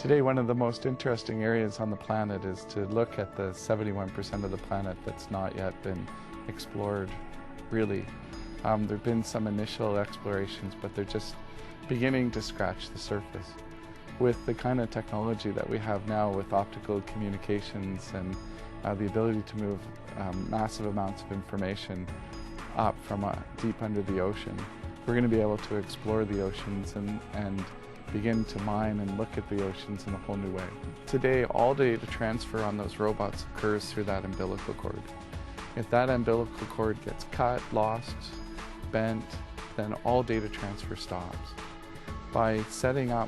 Today, one of the most interesting areas on the planet is to look at the 71% of the planet that's not yet been explored, really. There have been some initial explorations, but they're just beginning to scratch the surface. With the kind of technology that we have now with optical communications and the ability to move massive amounts of information up from deep under the ocean, we're going to be able to explore the oceans and begin to mine and look at the oceans in a whole new way. Today, all data transfer on those robots occurs through that umbilical cord. If that umbilical cord gets cut, lost, bent, then all data transfer stops. By setting up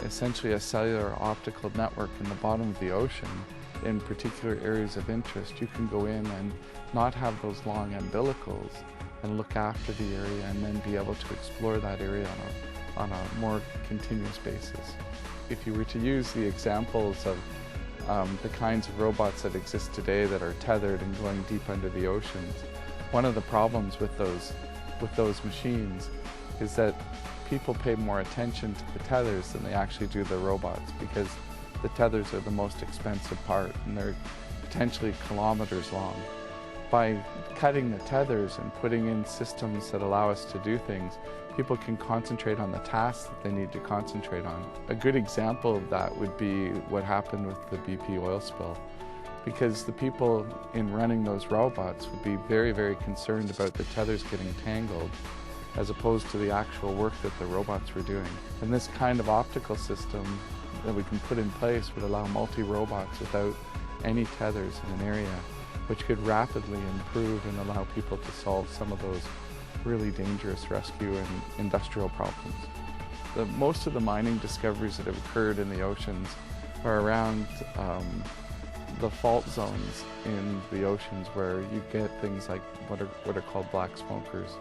essentially a cellular optical network in the bottom of the ocean in particular areas of interest, you can go in and not have those long umbilicals and look after the area and then be able to explore that area on a more continuous basis. If you were to use the examples of the kinds of robots that exist today that are tethered and going deep under the oceans, one of the problems with those machines is that people pay more attention to the tethers than they actually do the robots, because the tethers are the most expensive part and they're potentially kilometers long. By cutting the tethers and putting in systems that allow us to do things, people can concentrate on the tasks that they need to concentrate on. A good example of that would be what happened with the BP oil spill, because the people in running those robots would be very, very concerned about the tethers getting tangled as opposed to the actual work that the robots were doing. And this kind of optical system that we can put in place would allow multi-robots without any tethers in an area, which could rapidly improve and allow people to solve some of those really dangerous rescue and industrial problems. Most of the mining discoveries that have occurred in the oceans are around the fault zones in the oceans, where you get things like what are called black smokers.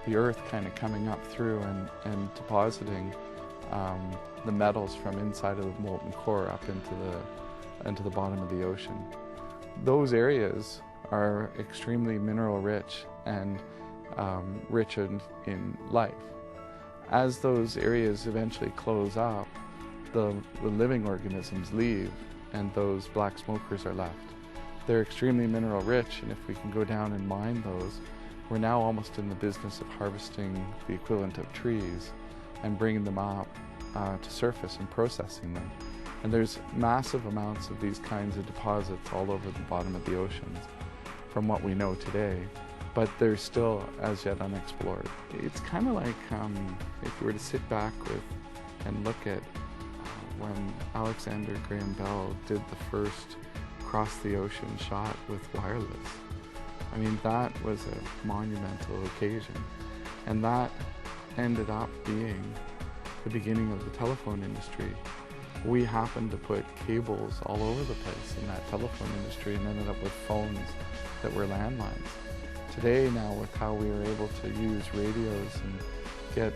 The earth kind of coming up through and depositing the metals from inside of the molten core up into the bottom of the ocean. Those areas are extremely mineral rich and rich in life. As those areas eventually close up, the living organisms leave and those black smokers are left. They're extremely mineral rich, and if we can go down and mine those, we're now almost in the business of harvesting the equivalent of trees and bringing them up to surface and processing them. And there's massive amounts of these kinds of deposits all over the bottom of the oceans from what we know today, but they're still as yet unexplored. It's kind of like if you were to sit back and look at when Alexander Graham Bell did the first cross the ocean shot with wireless. I mean, that was a monumental occasion, and that ended up being the beginning of the telephone industry. We happened to put cables all over the place in that telephone industry and ended up with phones that were landlines. Today, now, with how we are able to use radios and get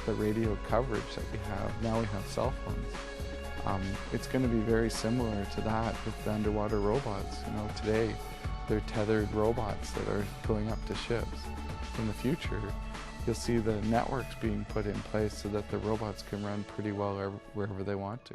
the radio coverage that we have, now we have cell phones. It's going to be very similar to that with the underwater robots. You know, today they're tethered robots that are going up to ships. In the future, you'll see the networks being put in place so that the robots can run pretty well wherever they want to.